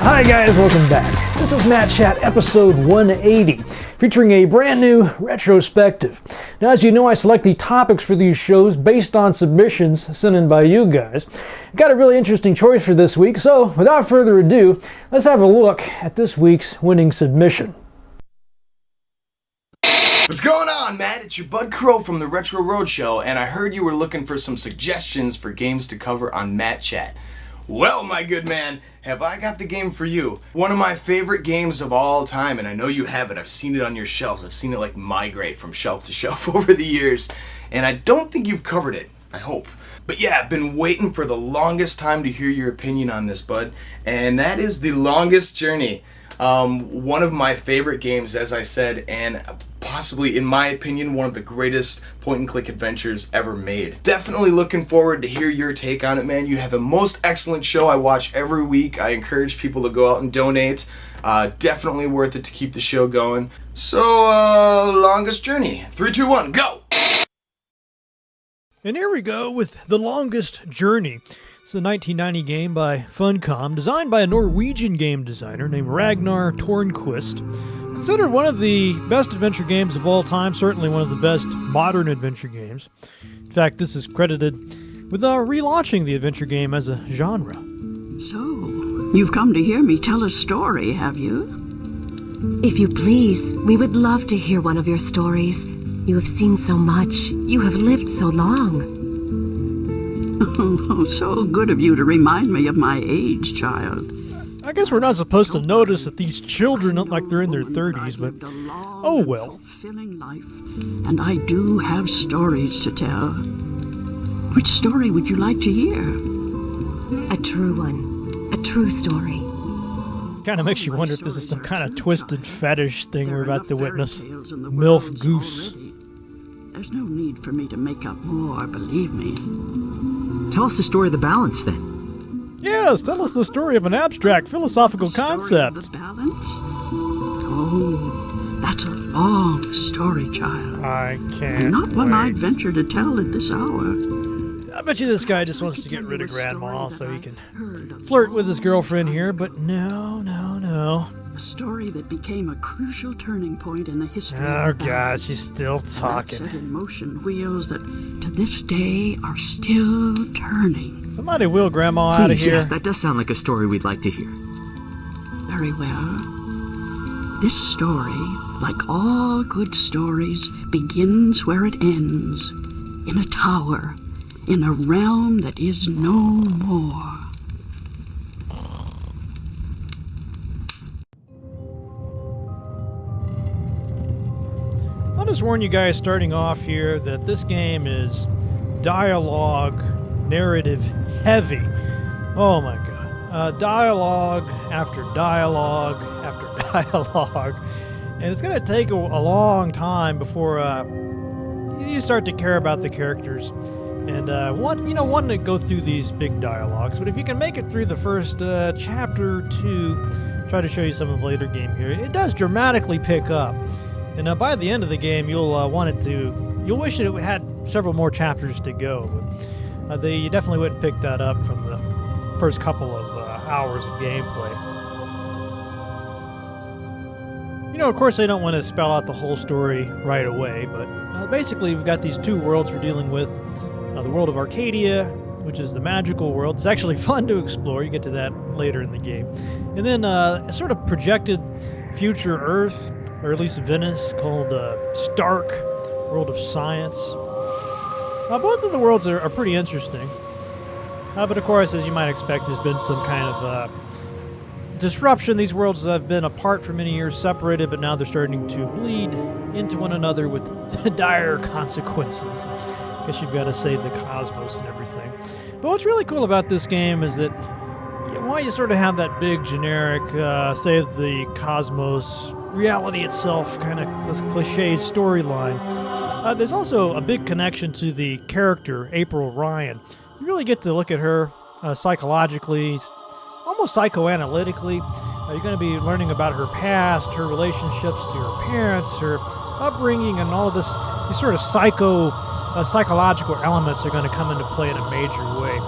Hi guys, welcome back. This is Matt Chat episode 180, featuring a brand new retrospective. Now, as you know, I select the topics for these shows based on submissions sent in by you guys. Got a really interesting choice for this week, so without further ado, let's have a look at this week's winning submission. What's going on, Matt? It's your bud Crow from the Retro Roadshow, and I heard you were looking for some suggestions for games to cover on Matt Chat. Well, my good man, have I got the game for you. One of my favorite games of all time, and I know you have it. I've seen it on your shelves. I've seen it like migrate from shelf to shelf over the years, and I don't think you've covered it. I hope. But yeah, I've been waiting for the longest time to hear your opinion on this, bud, and that is The Longest Journey. One of my favorite games, as I said, and possibly, in my opinion, one of the greatest point-and-click adventures ever made. Definitely looking forward to hear your take on it, man. You have a most excellent show I watch every week. I encourage people to go out and donate. Definitely worth it to keep the show going. So, Longest Journey. 3, 2, 1, go! And here we go with The Longest Journey. It's a 1990 game by Funcom, designed by a Norwegian game designer named Ragnar Tornquist. Considered one of the best adventure games of all time, certainly one of the best modern adventure games. In fact, this is credited with relaunching the adventure game as a genre. So, you've come to hear me tell a story, have you? If you please, we would love to hear one of your stories. You have seen so much. You have lived so long. Oh, so good of you to remind me of my age, child. I guess we're not supposed to notice that these children look like they're in their 30s, but oh well. Fulfilling life, and I do have stories to tell. Which story would you like to hear? A true one. A true story. Kind of makes you wonder if this is some kind of twisted fetish thing we're about to witness. MILF Goose. There's no need for me to make up more, believe me. Tell us the story of the balance, then. Yes, tell us the story of an abstract philosophical concept. The balance? Oh, that's a long story, child. I can't And not one wait. I'd venture to tell at this hour. I bet you this guy just wants to get rid of Grandma so he can flirt with his girlfriend here, but no. A story that became a crucial turning point in the history Oh of the gosh, she's still That talking. set in motion wheels that to this day are still turning. Somebody wheel Grandma out of Please, here. yes, that does sound like a story we'd like to hear. Very well. This story, like all good stories, begins where it ends. In a tower, in a realm that is no more. I'll just warn you guys starting off here that this game is dialogue, narrative heavy. Oh my god. Dialogue after dialogue after dialogue. And it's going to take a long time before you start to care about the characters. And one to go through these big dialogues. But if you can make it through the first chapter or two, try to show you some of the later game here, it does dramatically pick up. And by the end of the game, you'll wish that it had several more chapters to go. But you definitely wouldn't pick that up from the first couple of hours of gameplay. Of course, I don't want to spell out the whole story right away, but basically we've got these two worlds we're dealing with. The world of Arcadia, which is the magical world. It's actually fun to explore. You get to that later in the game. And then a sort of projected future Earth, or at least Venice, called Stark, World of Science. Both of the worlds are pretty interesting. But of course, as you might expect, there's been some kind of disruption. These worlds have been apart for many years, separated, but now they're starting to bleed into one another with dire consequences. I guess you've got to save the cosmos and everything. But what's really cool about this game is that while you sort of have that big generic save the cosmos, reality itself, kind of this cliche storyline, there's also a big connection to the character, April Ryan. You really get to look at her psychologically, almost psychoanalytically. You're going to be learning about her past, her relationships to her parents, her upbringing, and all of this. These sort of psychological elements are going to come into play in a major way.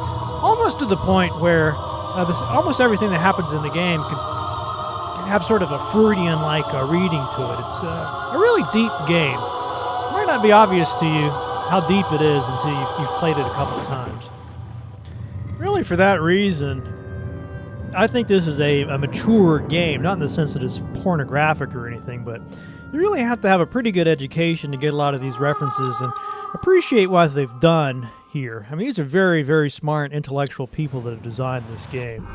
Almost to the point where almost everything that happens in the game can have sort of a Freudian-like reading to it. It's a really deep game. It might not be obvious to you how deep it is until you've played it a couple times. Really, for that reason, I think this is a mature game, not in the sense that it's pornographic or anything, but you really have to have a pretty good education to get a lot of these references and appreciate what they've done here. I mean, these are very, very smart, intellectual people that have designed this game.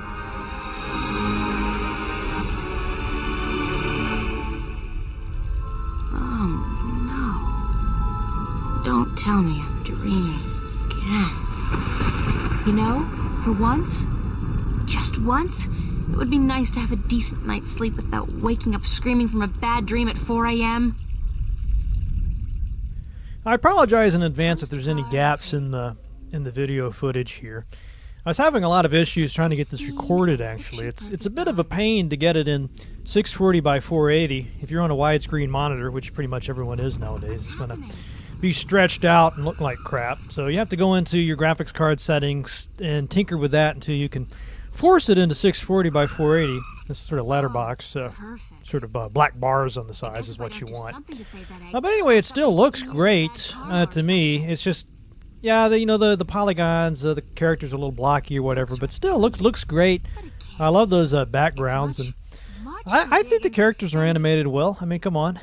Oh, no. Don't tell me I'm dreaming again. You know, for once, just once, it would be nice to have a decent night's sleep without waking up screaming from a bad dream at 4 a.m. I apologize in advance if there's any gaps in the video footage here. I was having a lot of issues trying to get this recorded, actually. It's a bit of a pain to get it in 640 by 480. If you're on a widescreen monitor, which pretty much everyone is nowadays, it's going to be stretched out and look like crap. So you have to go into your graphics card settings and tinker with that until you can force it into 640 by 480. This sort of letterbox, sort of black bars on the sides is what you want. But anyway, it still looks great to me. It's just, yeah, the polygons, the characters are a little blocky or whatever, but still looks great. I love those backgrounds, and I think the characters are animated well. I mean, come on.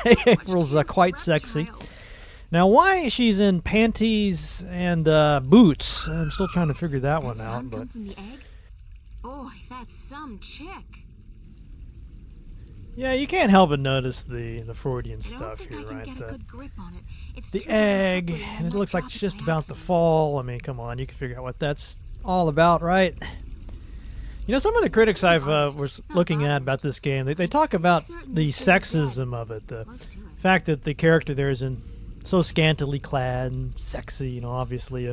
April's quite sexy. Now, why she's in panties and boots, I'm still trying to figure that one out. But boy, that's some chick. yeah, you can't help but notice the Freudian stuff here, right? The egg, and it looks like it's just about to fall. I mean, come on, you can figure out what that's all about, right? You know, some of the critics I've was looking at about this game, they talk about the sexism of it, the fact that the character there is so scantily clad and sexy, you know, obviously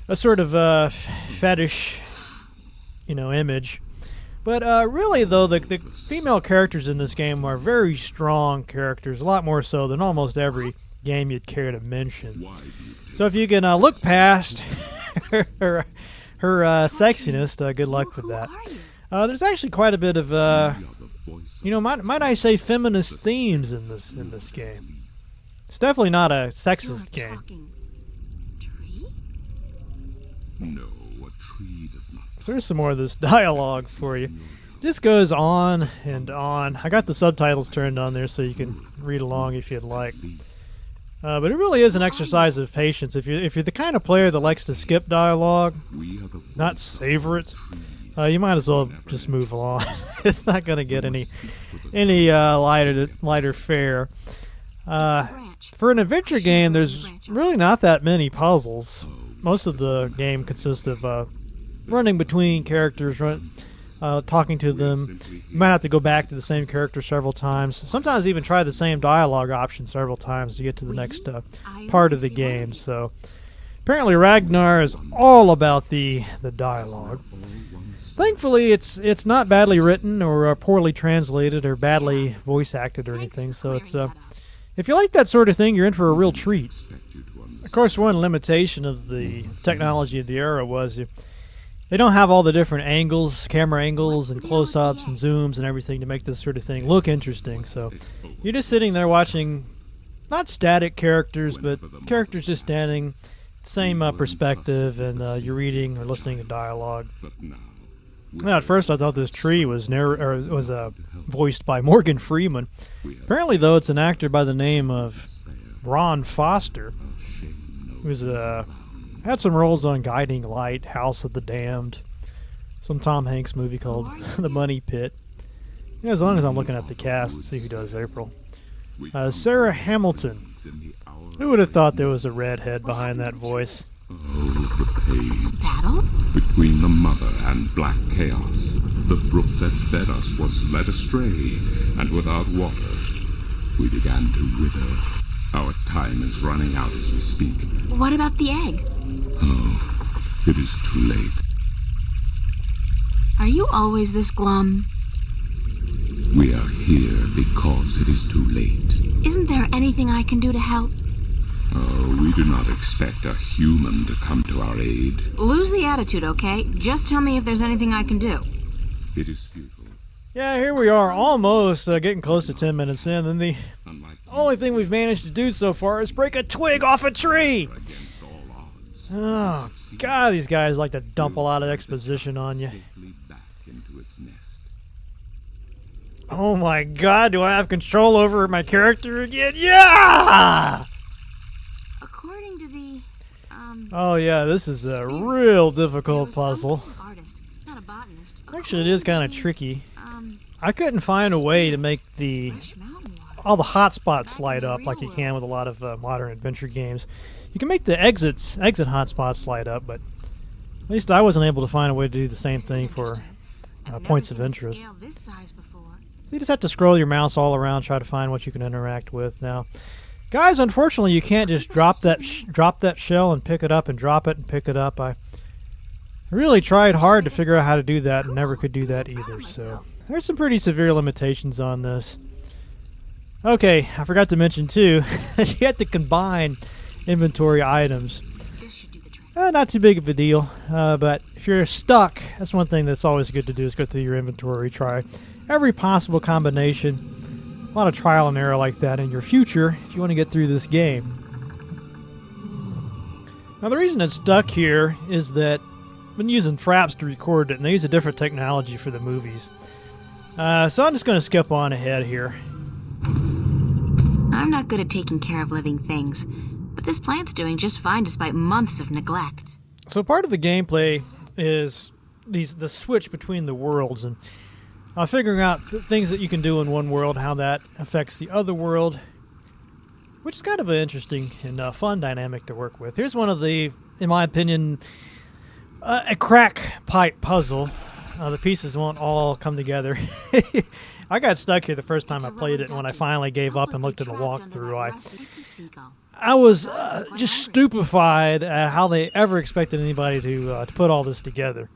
a sort of fetish, you know, image. But really, though, the female characters in this game are very strong characters, a lot more so than almost every game you'd care to mention. So if you can look past her sexiness, good luck with that. There's actually quite a bit of, you know, might I say, feminist themes in this game. It's definitely not a sexist game. No, a tree does not. So there's some more of this dialogue for you. It just goes on and on. I got the subtitles turned on there so you can read along if you'd like. But it really is an exercise of patience. If you're the kind of player that likes to skip dialogue, not savor it, you might as well just move along. It's not going to get any lighter fare. For an adventure game, there's really not that many puzzles. Most of the game consists of running between characters, talking to them. You might have to go back to the same character several times. Sometimes even try the same dialogue option several times to get to the next part of the game. So apparently Ragnar is all about the dialogue. Thankfully, it's not badly written or poorly translated or badly voice acted or anything. So it's if you like that sort of thing, you're in for a real treat. Of course, one limitation of the technology of the era was they don't have all the different angles, camera angles, and close-ups and zooms and everything to make this sort of thing look interesting. So you're just sitting there watching not static characters, but characters just standing, same perspective, and you're reading or listening to dialogue. Now, at first, I thought this tree was voiced by Morgan Freeman. Apparently, though, it's an actor by the name of Ron Foster, who's had some roles on Guiding Light, House of the Damned, some Tom Hanks movie called The Money Pit. Yeah, as long as I'm looking at the cast, let's see who does April. Sarah Hamilton. Who would have thought there was a redhead behind that voice? Oh, the pain. Battle? Between the mother and black chaos, the brook that fed us was led astray, and without water, we began to wither. Our time is running out as we speak. What about the egg? Oh, it is too late. Are you always this glum? We are here because it is too late. Isn't there anything I can do to help? Oh, we do not expect a human to come to our aid. Lose the attitude, okay? Just tell me if there's anything I can do. It is futile. Yeah, here we are, almost getting close to 10 minutes in, and the Unlike only thing we've managed to do so far is break a twig off a tree! against all odds. Oh, God, these guys like to dump a lot of exposition on you. Safely back into its nest. Oh my God, do I have control over my character again? Yeah! According to the, Oh yeah, this is a real difficult there was some puzzle. artist, not a botanist. Actually, it is kind of tricky. Um, I couldn't find a way to make the fresh mountain water. all the hotspots light up like you can with a lot of modern adventure games. You can make the exit hotspots light up, but at least I wasn't able to find a way to do the same This is thing for interesting. I've never points of seen a interest. scale this size before. So you just have to scroll your mouse all around, try to find what you can interact with. Now, guys, unfortunately, you can't just drop that shell and pick it up and drop it and pick it up. I really tried hard to figure out how to do that and never could do that either. So there's some pretty severe limitations on this. Okay, I forgot to mention too that you have to combine inventory items. This should do the trick. Not too big of a deal, but if you're stuck, that's one thing that's always good to do is go through your inventory, try every possible combination. A lot of trial and error like that in your future if you want to get through this game. Now the reason it's stuck here is that I've been using Fraps to record it, and they use a different technology for the movies. So I'm just going to skip on ahead here. I'm not good at taking care of living things, but this plant's doing just fine despite months of neglect. So part of the gameplay is the switch between the worlds and figuring out things that you can do in one world, how that affects the other world, which is kind of an interesting and fun dynamic to work with. Here's one of the, in my opinion, a crack pipe puzzle. The pieces won't all come together. I got stuck here the first time I played it, and when I finally gave up and looked at the walkthrough, I was just stupefied at how they ever expected anybody to put all this together.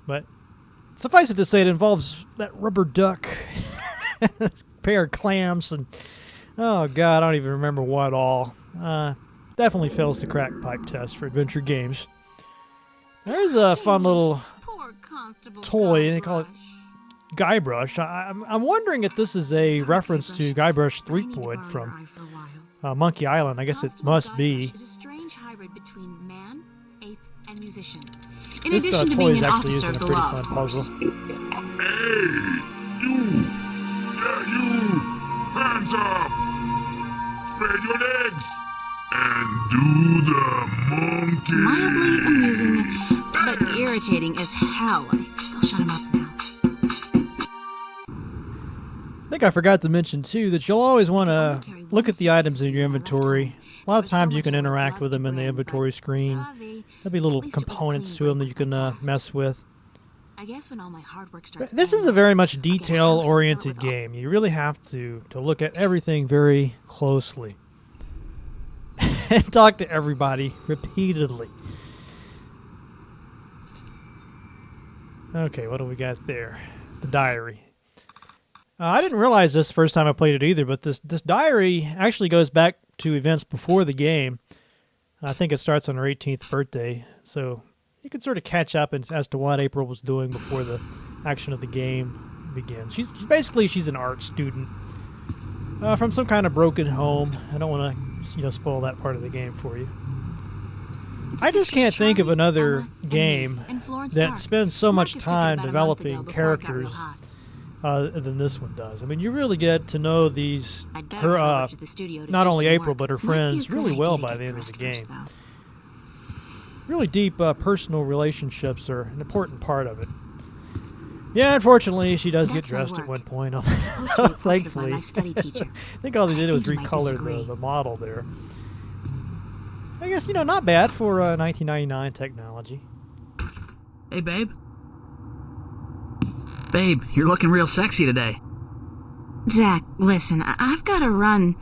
But suffice it to say, it involves that rubber duck, a pair of clamps, and oh God, I don't even remember what all. Definitely fails the crack pipe test for adventure games. There's a fun little toy, they call it Guybrush. I'm wondering if this is a reference to Guybrush Threepwood from Monkey Island. I guess it must be. Is a strange hybrid between man, ape, and musician. In This addition to toy being is an actually officer using a of the pretty law, fun of course. puzzle. Hey! You! Yeah, you! Hands up! Spread your legs! And do the monkey! Mildly amusing, but irritating as hell. I'll shut him up now. I think I forgot to mention too that you'll always want to look at the items in your inventory. A lot of times you can interact with them in the inventory screen. There'll be little components to them that you can mess with. I guess when all my hard work starts. This is a very much detail-oriented game. You really have to look at everything very closely and talk to everybody repeatedly. Okay, what do we got there? The diary. I didn't realize this the first time I played it either, but this diary actually goes back to events before the game. I think it starts on her 18th birthday, so you can sort of catch up as to what April was doing before the action of the game begins. She's an art student from some kind of broken home. I don't want to spoil that part of the game for you. I just can't think of another game that spends so much time developing characters than this one does. I mean, you really get to know not only April, but her friends really well by the end of the game. Really deep personal relationships are an important part of it. Yeah, unfortunately, she does get dressed at one point. Thankfully. I think all they did was recolor the model there. I guess, not bad for 1999 technology. Hey, babe. Babe, you're looking real sexy today. Zach, listen, I've got to run,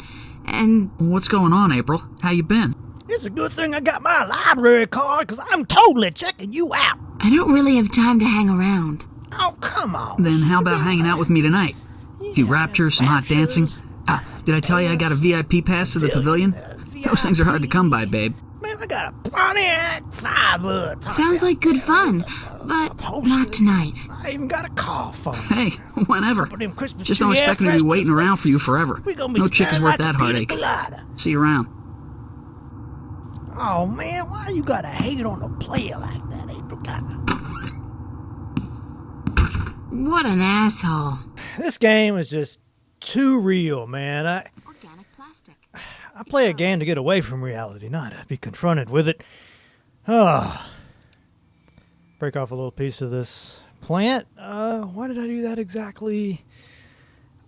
and... What's going on, April? How you been? It's a good thing I got my library card, because I'm totally checking you out. I don't really have time to hang around. Oh, come on. Then how about hanging out with me tonight? A few raptures, some hot dancing. Did I tell you I got a VIP pass to the pavilion? Those things are hard to come by, babe. Man, I got a Pontiac Firebird. Sounds like good fun, but not tonight. I even got a call phone. Hey, whenever. Them Christmas Just don't tree expect me to be frescoes, waiting around for you forever. We gonna be No chick is smelling worth like that a pina heartache. colada. See you around. Oh man, why you gotta hate on a player like that, Apricot? What an asshole. This game is just too real, man. Organic plastic. I play a game to get away from reality, not to be confronted with it. Oh. Break off a little piece of this plant. Why did I do that exactly?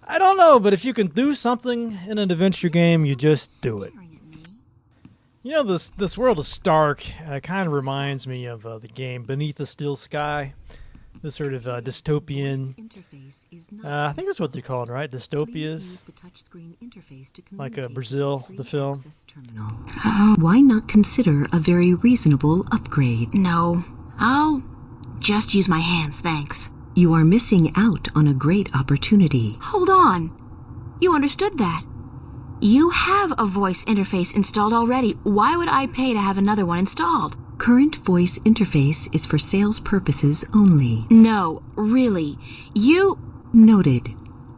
I don't know, but if you can do something in an adventure game, you just do it. You know, this world of Stark kind of reminds me of the game Beneath the Still Sky. This sort of dystopian, I think that's what they're called, right? Dystopias, like Brazil, the film. Why not consider a very reasonable upgrade? No, I'll just use my hands, thanks. You are missing out on a great opportunity. Hold on. You understood that. You have a voice interface installed already. Why would I pay to have another one installed? Current voice interface is for sales purposes only. No, really. You... Noted.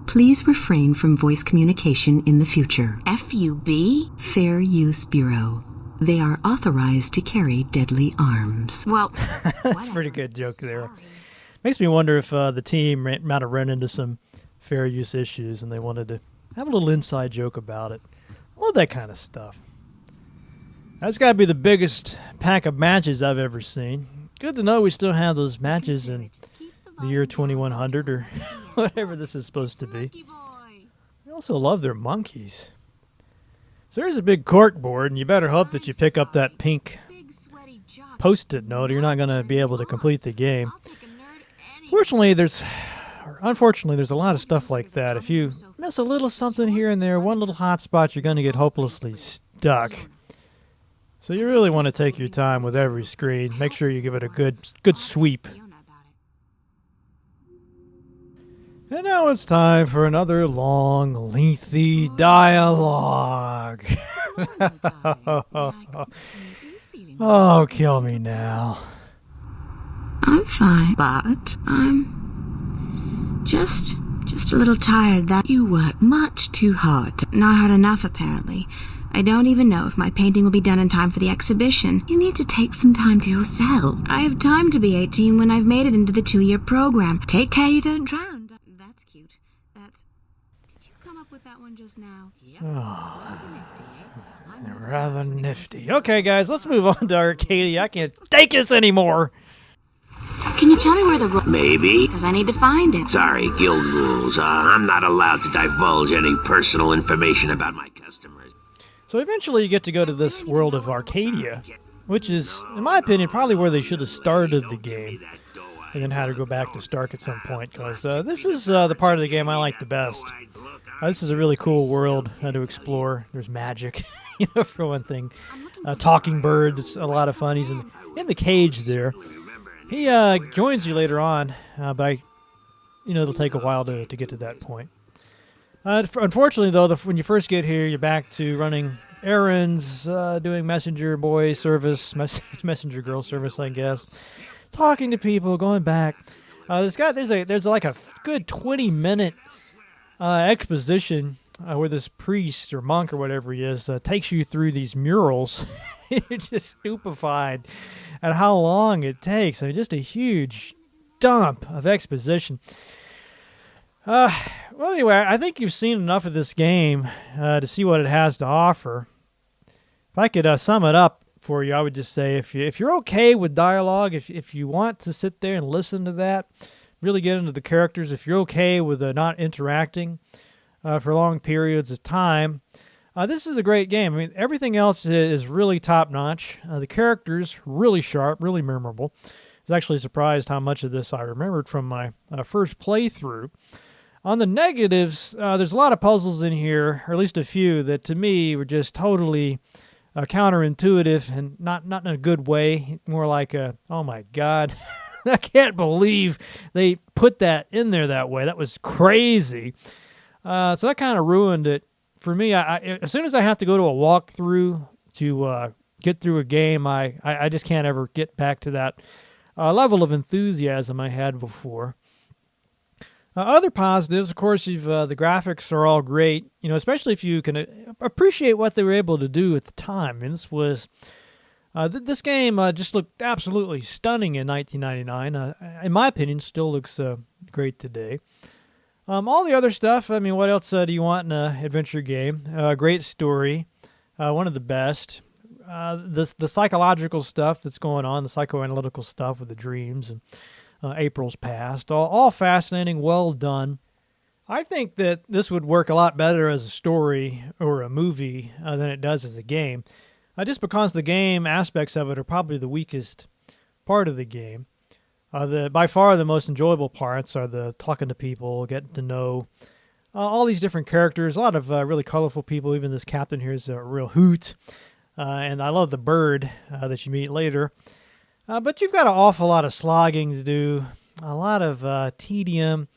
Please refrain from voice communication in the future. FUB? Fair Use Bureau. They are authorized to carry deadly arms. Well, That's a pretty good joke there. Makes me wonder if the team might have run into some fair use issues and they wanted to have a little inside joke about it. I love that kind of stuff. That's got to be the biggest pack of matches I've ever seen. Good to know we still have those matches in the year 2100 or whatever this is supposed to be. I also love their monkeys. So there's a big cork board, and you better hope that you pick up that pink post-it note or you're not going to be able to complete the game. Unfortunately, there's a lot of stuff like that. If you miss a little something here and there, one little hot spot, you're going to get hopelessly stuck. So you really want to take your time with every screen. Make sure you give it a good sweep. And now it's time for another long, lengthy dialogue. Oh, kill me now. I'm fine, but I'm just a little tired that You work much too hard. not hard enough, apparently. I don't even know if my painting will be done in time for the exhibition. You need to take some time to yourself. I have time to be 18 when I've made it into the 2-year program. Take care you don't drown. That's cute. Did you come up with that one just now? Rather nifty. Okay, guys, let's move on to Arcadia. I can't take this anymore. Can you tell me where the Maybe. Because I need to find it. Sorry, guild rules. I'm not allowed to divulge any personal information about my customers. So eventually you get to go to this world of Arcadia, which is, in my opinion, probably where they should have started the game, and then had to go back to Stark at some point, because this is the part of the game I like the best. This is a really cool world to explore. There's magic, for one thing. Talking bird, it's a lot of fun. He's in the cage there. He joins you later on, but it'll take a while to get to that point. Unfortunately, though, when you first get here, you're back to running errands, doing messenger boy service, messenger girl service, I guess. Talking to people, going back. There's like a good 20-minute exposition where this priest or monk or whatever he is takes you through these murals. You're just stupefied at how long it takes. I mean, just a huge dump of exposition. Well, anyway, I think you've seen enough of this game to see what it has to offer. If I could sum it up for you, I would just say if you're okay with dialogue, if you want to sit there and listen to that, really get into the characters, if you're okay with not interacting for long periods of time, this is a great game. I mean, everything else is really top-notch. The characters, really sharp, really memorable. I was actually surprised how much of this I remembered from my first playthrough. On the negatives, there's a lot of puzzles in here, or at least a few, that to me were just totally counterintuitive and not in a good way. More like oh my God, I can't believe they put that in there that way. That was crazy. So that kind of ruined it for me. As soon as I have to go to a walkthrough to get through a game. I just can't ever get back to that level of enthusiasm I had before. Other positives, of course, the graphics are all great, especially if you can appreciate what they were able to do at the time. And this game just looked absolutely stunning in 1999. In my opinion, still looks great today. All the other stuff, I mean, what else do you want in an adventure game? Great story, one of the best. The psychological stuff that's going on, the psychoanalytical stuff with the dreams and April's past, all fascinating, well done. I think that this would work a lot better as a story or a movie than it does as a game, just because the game aspects of it are probably the weakest part of the game. By far the most enjoyable parts are the talking to people, getting to know all these different characters, a lot of really colorful people. Even this captain here is a real hoot. And I love the bird that you meet later. But you've got an awful lot of slogging to do, a lot of tedium,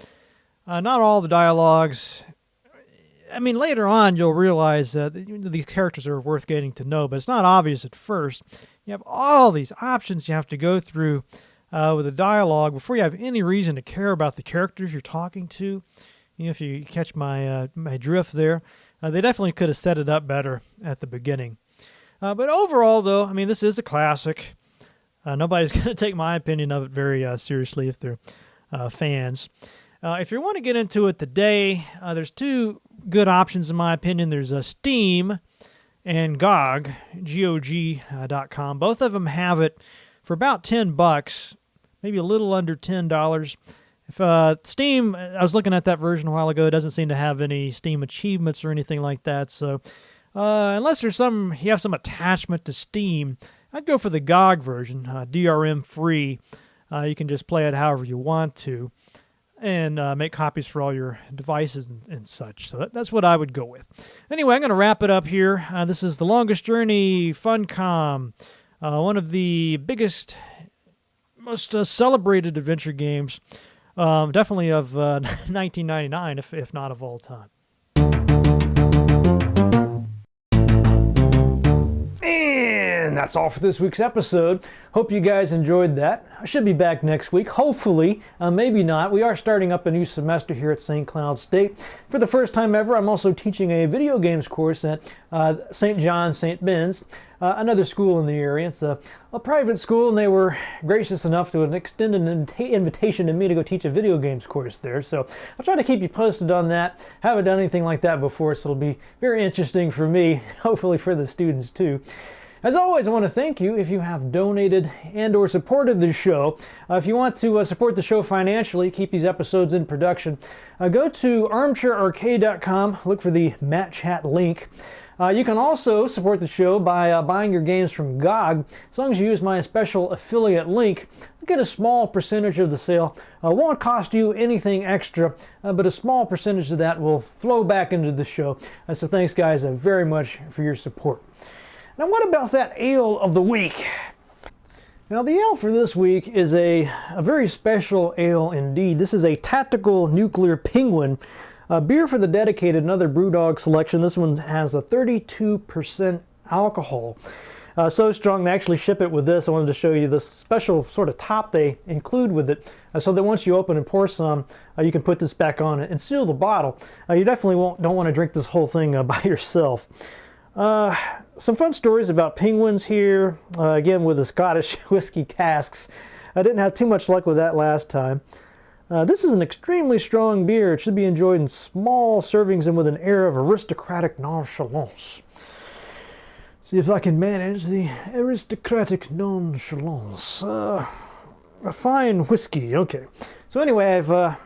not all the dialogues. I mean, later on you'll realize that these characters are worth getting to know, but it's not obvious at first. You have all these options you have to go through with the dialogue before you have any reason to care about the characters you're talking to. If you catch my drift there, they definitely could have set it up better at the beginning. But overall, though, I mean, this is a classic. Nobody's going to take my opinion of it very seriously if they're fans. If you want to get into it today, there's two good options in my opinion. There's Steam and GOG, GOG.com. Both of them have it for about $10, maybe a little under $10. If Steam, I was looking at that version a while ago, it doesn't seem to have any Steam achievements or anything like that. So unless you have some attachment to Steam, I'd go for the GOG version, DRM free. You can just play it however you want to and make copies for all your devices and such. So that's what I would go with. Anyway, I'm going to wrap it up here. This is The Longest Journey Funcom, one of the biggest, most celebrated adventure games, definitely of 1999, if not of all time. And that's all for this week's episode. Hope you guys enjoyed that. I should be back next week, hopefully, maybe not. We are starting up a new semester here at St. Cloud State. For the first time ever, I'm also teaching a video games course at St. John St. Ben's, another school in the area. It's a private school, and they were gracious enough to extend an invitation to me to go teach a video games course there. So I'll try to keep you posted on that. Haven't done anything like that before, so it'll be very interesting for me, hopefully for the students too. As always, I want to thank you if you have donated and or supported the show. If you want to support the show financially, keep these episodes in production, go to armchairarcade.com, look for the Matt Chat link. You can also support the show by buying your games from GOG. As long as you use my special affiliate link, you get a small percentage of the sale. Won't cost you anything extra, but a small percentage of that will flow back into the show. So thanks, guys, very much for your support. Now, what about that ale of the week? Now, the ale for this week is a very special ale indeed. This is a Tactical Nuclear Penguin, a beer for the dedicated, another Brewdog selection. This one has a 32% alcohol. So strong they actually ship it with this. I wanted to show you the special sort of top they include with it, so that once you open and pour some, you can put this back on and seal the bottle. You definitely don't want to drink this whole thing by yourself. Some fun stories about penguins here, again with the Scottish whiskey casks. I didn't have too much luck with that last time. This is an extremely strong beer. It should be enjoyed in small servings and with an air of aristocratic nonchalance. See if I can manage the aristocratic nonchalance. A fine whiskey, okay. So anyway, I've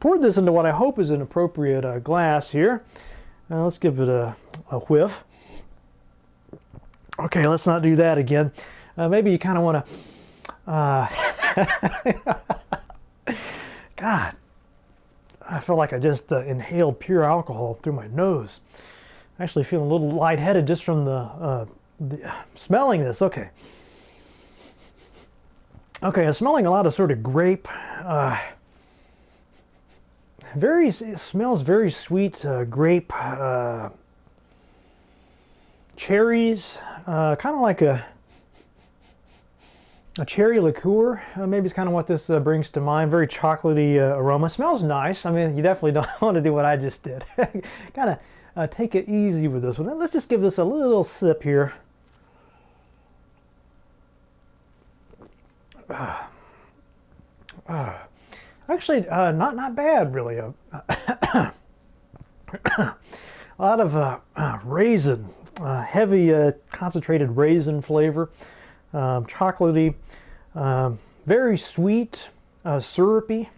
poured this into what I hope is an appropriate glass here. Let's give it a whiff. Okay, let's not do that again. Maybe you kind of want to... God, I feel like I just inhaled pure alcohol through my nose. I actually feel a little lightheaded just from the smelling this. Okay. Okay, I'm smelling a lot of sort of grape. It smells very sweet grape cherries, kind of like a cherry liqueur. Maybe it's kind of what this brings to mind. Very chocolatey aroma. Smells nice. I mean, you definitely don't want to do what I just did. Kind of take it easy with this one. Let's just give this a little sip here. Actually, not bad, really. A lot of raisin, heavy concentrated raisin flavor, chocolatey, very sweet, syrupy.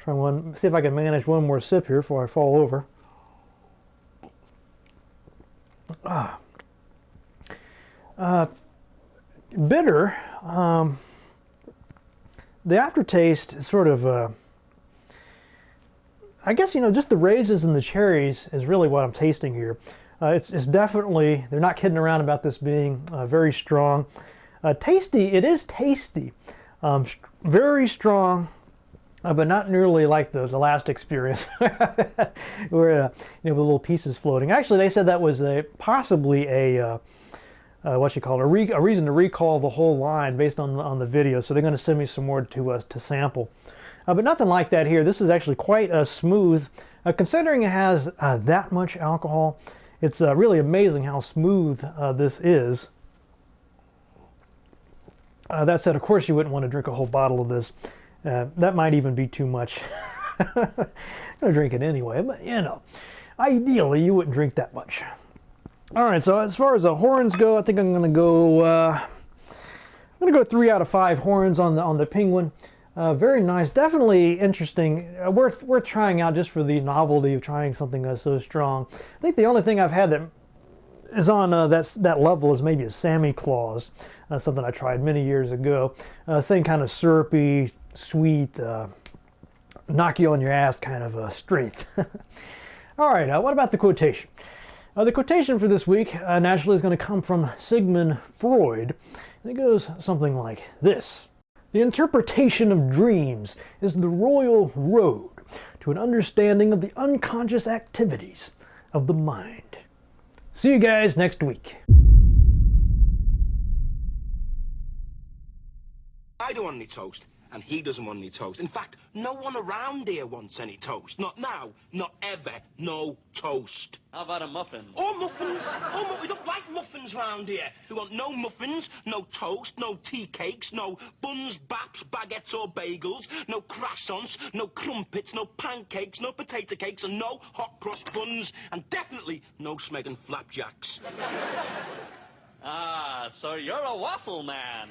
See if I can manage one more sip here before I fall over. Bitter. The aftertaste is sort of, I guess, you know, just the raisins and the cherries is really what I'm tasting here. It's definitely, they're not kidding around about this being very strong. Tasty, it is tasty. Very strong, but not nearly like the last experience where, you know, with little pieces floating. Actually, they said that was possibly a what you call it, a reason to recall the whole line based on the video. So they're going to send me some more to sample. But nothing like that here. This is actually quite smooth. Considering it has that much alcohol, it's really amazing how smooth this is. That said, of course, you wouldn't want to drink a whole bottle of this. That might even be too much. I'm going to drink it anyway, but you know, ideally you wouldn't drink that much. All right, so as far as the horns go, I think I'm going to go 3 out of 5 horns on the penguin. Very nice, definitely interesting. Worth trying out just for the novelty of trying something so strong. I think the only thing I've had that is on that level is maybe a Sammy Claus, something I tried many years ago. Same kind of syrupy, sweet, knock you on your ass kind of strength. All right, what about the quotation? The quotation for this week naturally is going to come from Sigmund Freud. And it goes something like this. The interpretation of dreams is the royal road to an understanding of the unconscious activities of the mind. See you guys next week. I don't want any toast, and he doesn't want any toast. In fact, no one around here wants any toast. Not now, not ever. No toast. How about a muffin? Or muffins. Oh, we don't like muffins round here. We want no muffins, no toast, no tea cakes, no buns, baps, baguettes or bagels, no croissants, no crumpets, no pancakes, no potato cakes, and no hot cross buns, and definitely no Smeggen flapjacks. Ah, so you're a waffle man.